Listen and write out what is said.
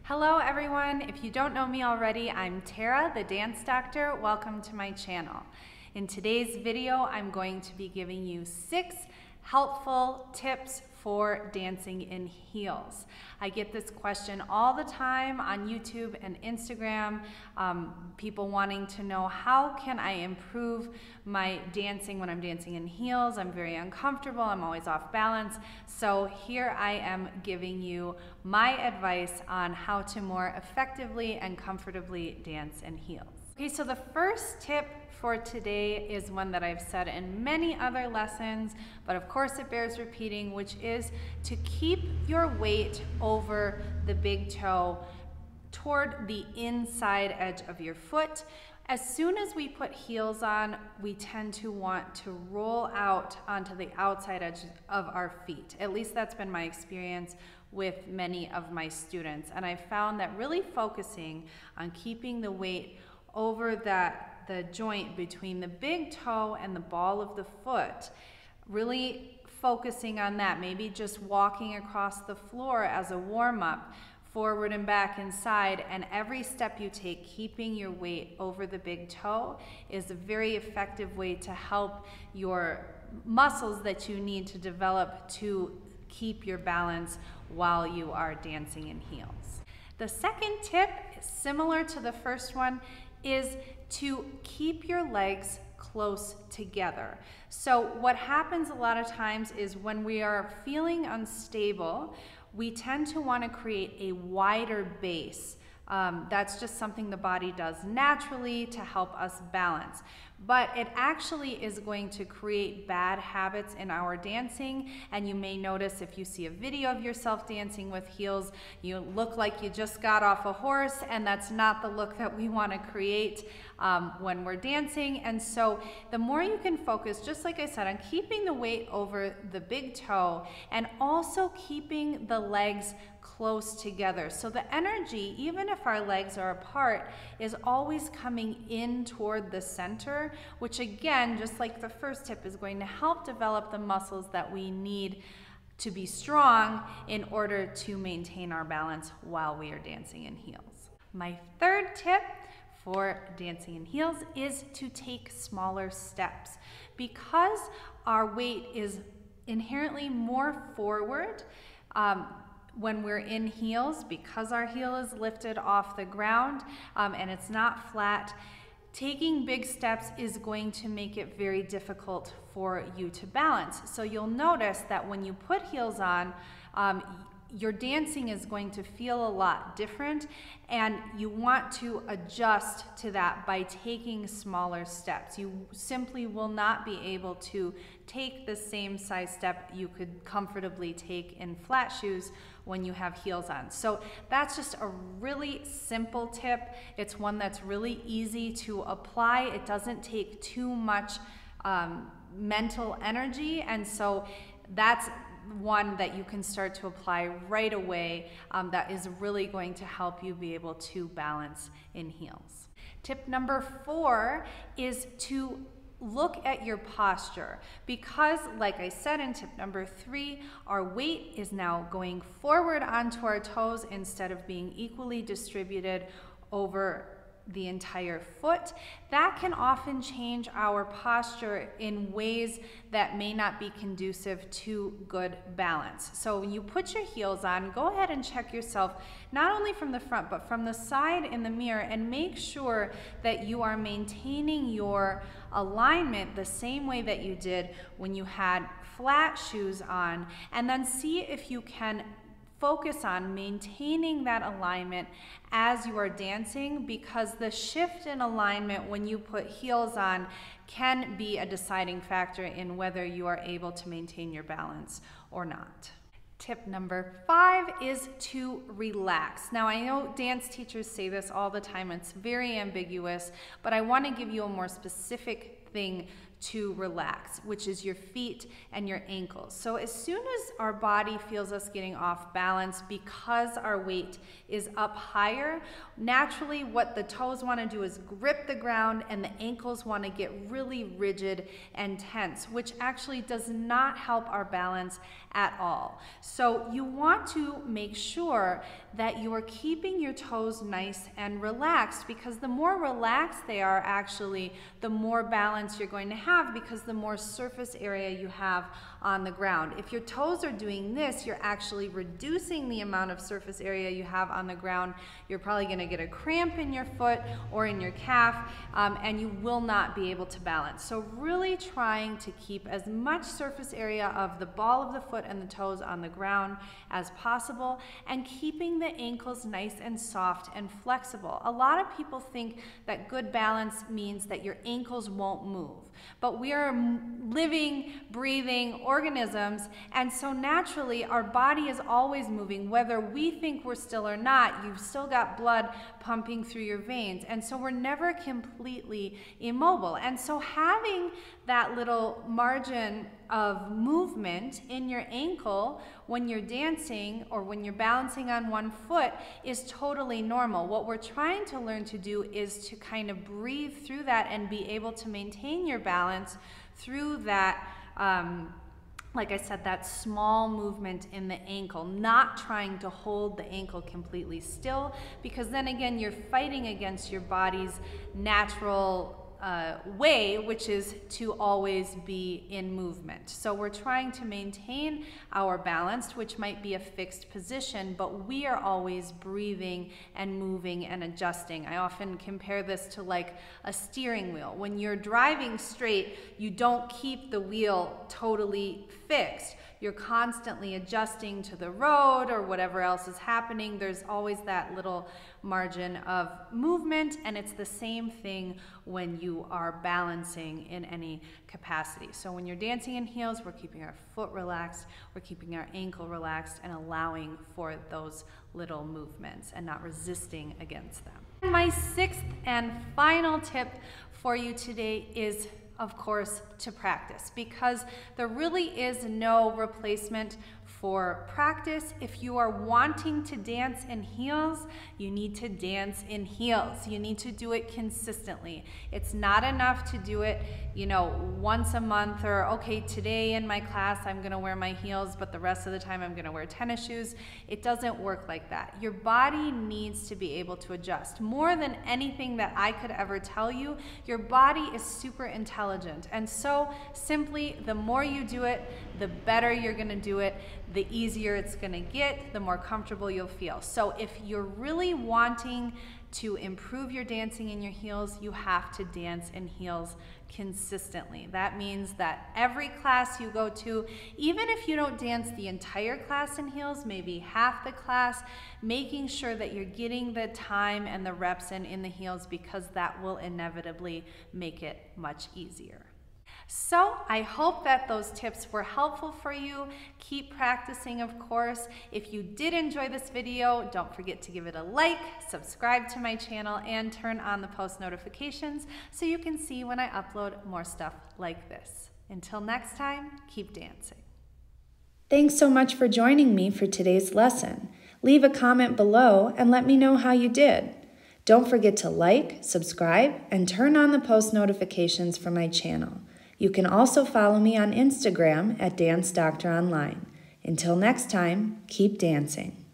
Hello everyone, if you don't know me already, I'm Tara, the dance doctor. Welcome to my channel. In today's video, I'm going to be giving you 6 helpful tips for dancing in heels. I get this question all the time on YouTube and Instagram, people wanting to know how can I improve my dancing when I'm dancing in heels. I'm very uncomfortable, I'm always off balance. So here I am giving you my advice on how to more effectively and comfortably dance in heels. Okay, so the first tip for today is one that I've said in many other lessons, but of course it bears repeating, which is to keep your weight over the big toe toward the inside edge of your foot. As soon as we put heels on, we tend to want to roll out onto the outside edge of our feet. At least that's been my experience with many of my students. And I found that really focusing on keeping the weight over the joint between the big toe and the ball of the foot, really focusing on that, maybe just walking across the floor as a warm-up, forward and back and side, and every step you take, keeping your weight over the big toe is a very effective way to help your muscles that you need to develop to keep your balance while you are dancing in heels. The second tip, similar to the first one, is to keep your legs close together. So what happens a lot of times is when we are feeling unstable, we tend to want to create a wider base. That's just something the body does naturally to help us balance. But it actually is going to create bad habits in our dancing, and you may notice if you see a video of yourself dancing with heels, you look like you just got off a horse, and that's not the look that we want to create when we're dancing. And so the more you can focus, just like I said, on keeping the weight over the big toe and also keeping the legs close together. So the energy, even if our legs are apart, is always coming in toward the center, which again, just like the first tip, is going to help develop the muscles that we need to be strong in order to maintain our balance while we are dancing in heels. My third tip for dancing in heels is to take smaller steps. Because our weight is inherently more forward, when we're in heels, because our heel is lifted off the ground and it's not flat, taking big steps is going to make it very difficult for you to balance. So you'll notice that when you put heels on, your dancing is going to feel a lot different, and you want to adjust to that by taking smaller steps. You simply will not be able to take the same size step you could comfortably take in flat shoes when you have heels on. So that's just a really simple tip. It's one that's really easy to apply. It doesn't take too much mental energy, and so that's one that you can start to apply right away that is really going to help you be able to balance in heels. Tip number 4 is to look at your posture, because like I said in tip number 3, our weight is now going forward onto our toes instead of being equally distributed over the entire foot. That can often change our posture in ways that may not be conducive to good balance. So when you put your heels on, go ahead and check yourself, not only from the front, but from the side in the mirror, and make sure that you are maintaining your alignment the same way that you did when you had flat shoes on, and then see if you can focus on maintaining that alignment as you are dancing, because the shift in alignment when you put heels on can be a deciding factor in whether you are able to maintain your balance or not. Tip number 5 is to relax. Now I know dance teachers say this all the time, it's very ambiguous, but I want to give you a more specific thing to relax, which is your feet and your ankles. So as soon as our body feels us getting off balance because our weight is up higher, naturally what the toes want to do is grip the ground and the ankles want to get really rigid and tense, which actually does not help our balance at all. So you want to make sure that you are keeping your toes nice and relaxed, because the more relaxed they are, actually, the more balance you're going to have, because the more surface area you have on the ground. If your toes are doing this, you're actually reducing the amount of surface area you have on the ground. You're probably going to get a cramp in your foot or in your calf, and you will not be able to balance. So really trying to keep as much surface area of the ball of the foot and the toes on the ground as possible, and keeping the ankles nice and soft and flexible. A lot of people think that good balance means that your ankles won't move, but we are living, breathing organisms, and so naturally our body is always moving. Whether we think we're still or not, you've still got blood pumping through your veins, and so we're never completely immobile. And so having that little margin of movement in your ankle when you're dancing or when you're balancing on one foot is totally normal. What we're trying to learn to do is to kind of breathe through that and be able to maintain your balance through that, like I said, that small movement in the ankle, not trying to hold the ankle completely still, because then again, you're fighting against your body's natural way, which is to always be in movement. So we're trying to maintain our balance, which might be a fixed position, but we are always breathing and moving and adjusting. I often compare this to like a steering wheel. When you're driving straight, you don't keep the wheel totally fixed. You're constantly adjusting to the road or whatever else is happening. There's always that little margin of movement, and it's the same thing when you are balancing in any capacity. So when you're dancing in heels, we're keeping our foot relaxed, we're keeping our ankle relaxed, and allowing for those little movements and not resisting against them. And my sixth and final tip for you today is, of course, to practice, because there really is no replacement for practice. If you are wanting to dance in heels, you need to dance in heels. You need to do it consistently. It's not enough to do it, once a month, or okay, today in my class I'm gonna wear my heels, but the rest of the time I'm gonna wear tennis shoes. It doesn't work like that. Your body needs to be able to adjust. More than anything that I could ever tell you, your body is super intelligent. And so simply, the more you do it, the better you're gonna do it, the easier it's gonna get, the more comfortable you'll feel. So if you're really wanting to improve your dancing in your heels, you have to dance in heels consistently. That means that every class you go to, even if you don't dance the entire class in heels, maybe half the class, making sure that you're getting the time and the reps in the heels, because that will inevitably make it much easier. So I hope that those tips were helpful for you. Keep practicing, of course. If you did enjoy this video, don't forget to give it a like, subscribe to my channel, and turn on the post notifications so you can see when I upload more stuff like this. Until next time, keep dancing. Thanks so much for joining me for today's lesson. Leave a comment below and let me know how you did. Don't forget to like, subscribe, and turn on the post notifications for my channel. You can also follow me on Instagram at Dance Doctor Online. Until next time, keep dancing.